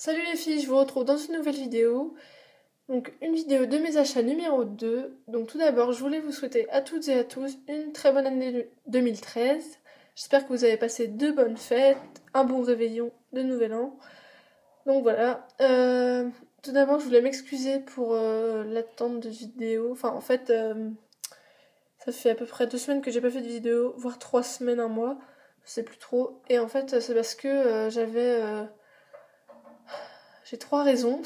Salut les filles, je vous retrouve dans une nouvelle vidéo. Donc une vidéo de mes achats numéro 2. Donc tout d'abord, je voulais vous souhaiter à toutes et à tous une très bonne année 2013. J'espère que vous avez passé de bonnes fêtes, un bon réveillon de nouvel an. Donc voilà. Tout d'abord, je voulais m'excuser pour l'attente de vidéo. Enfin en fait, ça fait à peu près 2 semaines que j'ai pas fait de vidéo, voire 3 semaines, un mois. Je sais plus trop. Et en fait, c'est parce que j'ai 3 raisons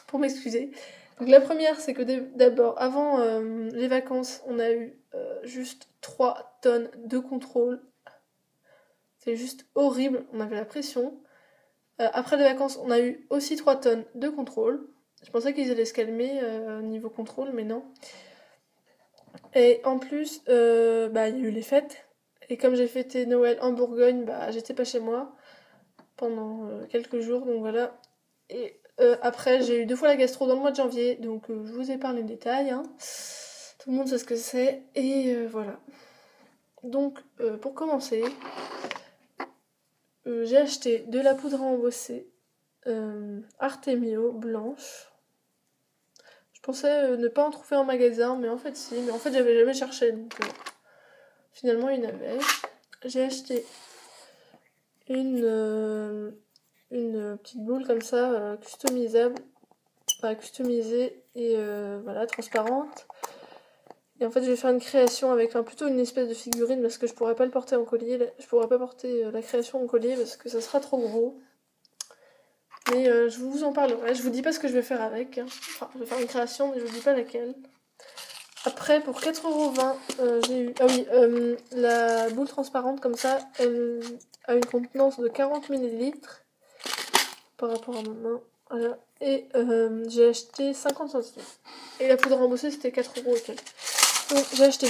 pour m'excuser. Donc la première, c'est que d'abord, avant les vacances, on a eu juste 3 tonnes de contrôle. C'est juste horrible, on avait la pression. Après les vacances, on a eu aussi 3 tonnes de contrôle. Je pensais qu'ils allaient se calmer au niveau contrôle, mais non. Et en plus, il y a eu les fêtes. Et comme j'ai fêté Noël en Bourgogne, j'étais pas chez moi pendant quelques jours, donc voilà. Et après, j'ai eu 2 fois la gastro dans le mois de janvier, donc je vous épargne les détails, hein. Tout le monde sait ce que c'est, et voilà. Donc, pour commencer, j'ai acheté de la poudre à embosser Artemio blanche. Je pensais ne pas en trouver en magasin, mais en fait si, mais en fait j'avais jamais cherché, donc finalement il y en avait. J'ai acheté une petite boule comme ça, customisable, customisée et voilà, transparente. Et en fait, je vais faire une création avec plutôt une espèce de figurine parce que je pourrais pas le porter en collier. Je pourrais pas porter la création en collier parce que ça sera trop gros. Mais je vous en parlerai. Je vous dis pas ce que je vais faire avec, hein. Enfin, je vais faire une création, mais je vous dis pas laquelle. Après, pour 4,20 €, j'ai eu... Ah oui, la boule transparente comme ça, elle a une contenance de 40 ml par rapport à ma main. Voilà. Et j'ai acheté 50 centimes. Et la poudre embossée, c'était 4 € et quelques. Donc j'ai acheté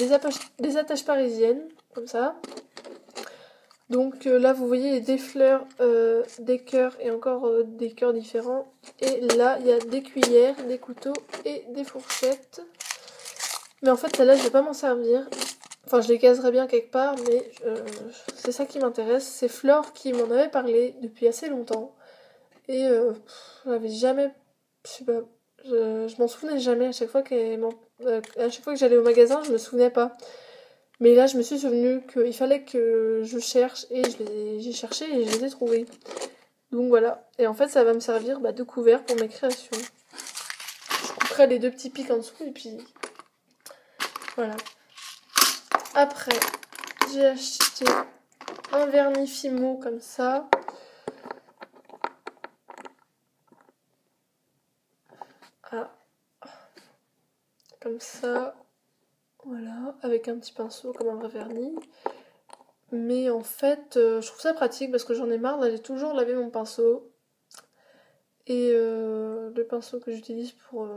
des attaches parisiennes, comme ça. Donc là, vous voyez des fleurs, des cœurs et encore des cœurs différents. Et là, il y a des cuillères, des couteaux et des fourchettes. Mais en fait, celle-là, je vais pas m'en servir. Enfin, je les caserai bien quelque part, mais c'est ça qui m'intéresse. C'est Flore qui m'en avait parlé depuis assez longtemps. Et j'avais jamais... Je sais pas... Je m'en souvenais jamais. À chaque fois que j'allais au magasin, je me souvenais pas. Mais là, je me suis souvenu qu'il fallait que je cherche et j'ai cherché et je les ai trouvés. Donc voilà. Et en fait, ça va me servir de couvert pour mes créations. Je couperai les 2 petits pics en dessous et puis voilà. Après, j'ai acheté un vernis Fimo comme ça. Ah. Comme ça. Voilà. Avec un petit pinceau comme un vrai vernis. Mais en fait, je trouve ça pratique parce que j'en ai marre d'aller toujours laver mon pinceau. Et le pinceau que j'utilise pour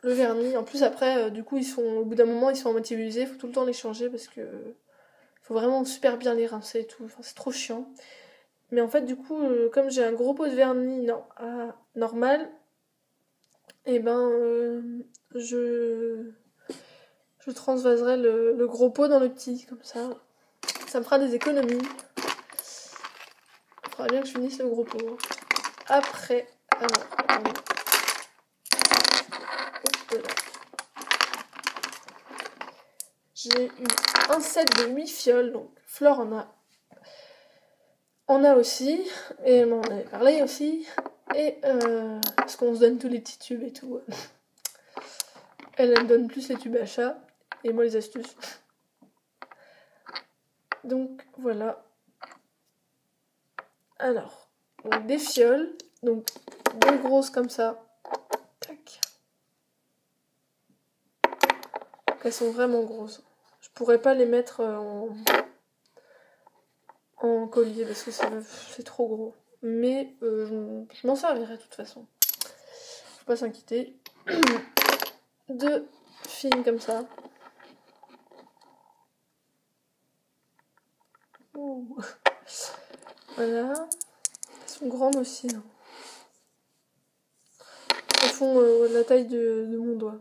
le vernis. En plus, après, du coup, au bout d'un moment, ils sont à moitié usés. Il faut tout le temps les changer parce que faut vraiment super bien les rincer et tout. Enfin, c'est trop chiant. Mais en fait, du coup, comme j'ai un gros pot de vernis normal, et je transvaserai le gros pot dans le petit, comme ça. Ça me fera des économies. Il faudra bien que je finisse le gros pot. Après, alors, attendez. Hop là. J'ai eu un set de 8 fioles, donc Flore en a aussi, et elle m'en avait parlé aussi, et parce qu'on se donne tous les petits tubes et tout. Elle me donne plus les tubes à chat, et moi les astuces. Donc voilà. Alors, donc des fioles, donc 2 grosses comme ça. Tac. Donc elles sont vraiment grosses. Je pourrais pas les mettre en collier parce que c'est trop gros. Mais je m'en servirai de toute façon. Faut pas s'inquiéter. 2 fines comme ça. Ouh. Voilà. Elles sont grandes aussi. Hein. Elles font la taille de mon doigt.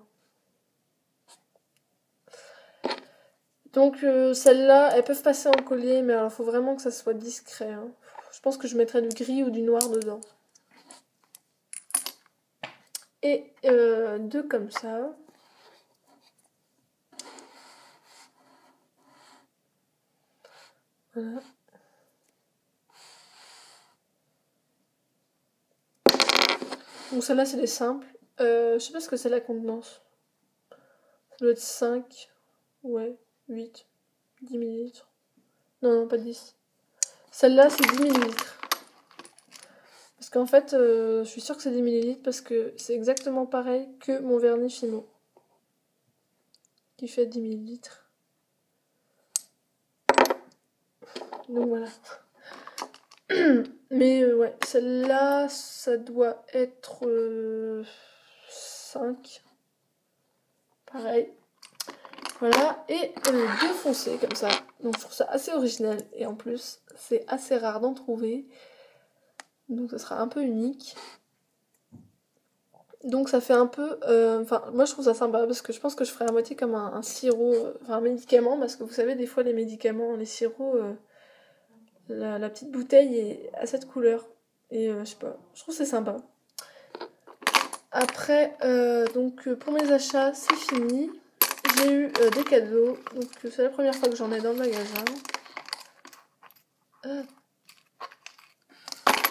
Donc celles-là, elles peuvent passer en collier, mais alors il faut vraiment que ça soit discret. Hein. Je pense que je mettrai du gris ou du noir dedans. Et 2 comme ça. Voilà. Donc celle-là c'est des simples. Je sais pas ce que c'est la contenance. Ça doit être 5. Ouais, 8. 10 millilitres. Non, pas 10. Celle-là c'est 10 millilitres. Parce qu'en fait, je suis sûre que c'est 10 millilitres parce que c'est exactement pareil que mon vernis Fimo. Qui fait 10 millilitres. Donc voilà. Mais ouais, celle-là, ça doit être 5. Pareil. Voilà. Et deux foncés comme ça. Donc je trouve ça assez original. Et en plus, c'est assez rare d'en trouver. Donc ça sera un peu unique. Donc ça fait un peu... Enfin, moi je trouve ça sympa parce que je pense que je ferai à moitié comme un sirop, enfin un médicament. Parce que vous savez, des fois les médicaments, les sirops, la petite bouteille est à cette couleur. Et je sais pas, je trouve que c'est sympa. Après, donc pour mes achats, c'est fini. J'ai eu des cadeaux. Donc c'est la première fois que j'en ai dans le magasin.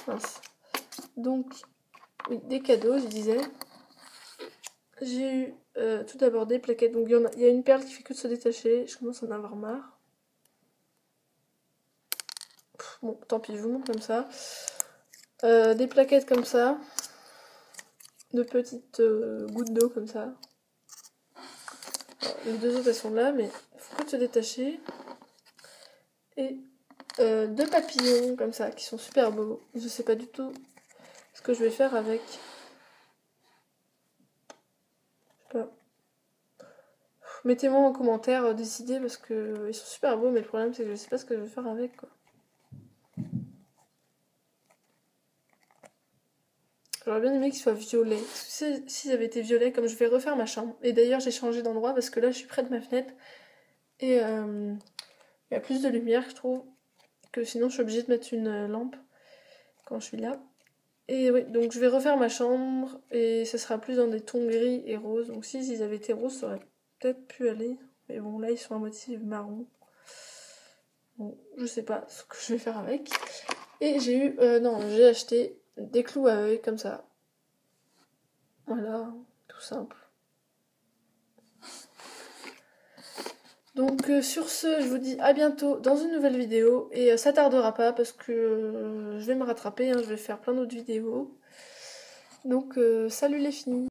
Mince. Donc, oui, des cadeaux, je disais. J'ai eu tout d'abord des plaquettes. Donc il y a une perle qui fait que de se détacher. Je commence à en avoir marre. Bon, tant pis, je vous montre comme ça. Des plaquettes comme ça. De petites gouttes d'eau comme ça. Alors, les deux autres elles sont là, mais il faut que se détacher. Et 2 papillons comme ça qui sont super beaux. Je sais pas du tout ce que je vais faire avec. Je sais pas. Mettez-moi en commentaire des idées parce que ils sont super beaux, mais le problème c'est que je sais pas ce que je vais faire avec quoi. J'aurais bien aimé qu'ils soient violets. S'ils avaient été violets, comme je vais refaire ma chambre. Et d'ailleurs j'ai changé d'endroit parce que là je suis près de ma fenêtre. Et il y a plus de lumière je trouve. Que sinon je suis obligée de mettre une lampe quand je suis là. Et oui, donc je vais refaire ma chambre et ça sera plus dans des tons gris et roses. Donc si ils avaient été roses, ça aurait peut-être pu aller. Mais bon, là ils sont à moitié marron. Bon, je sais pas ce que je vais faire avec. Et j'ai eu, non, j'ai acheté des clous à œil comme ça. Voilà, tout simple. Donc sur ce, je vous dis à bientôt dans une nouvelle vidéo. Et ça tardera pas parce que je vais me rattraper, hein, je vais faire plein d'autres vidéos. Donc salut les filles!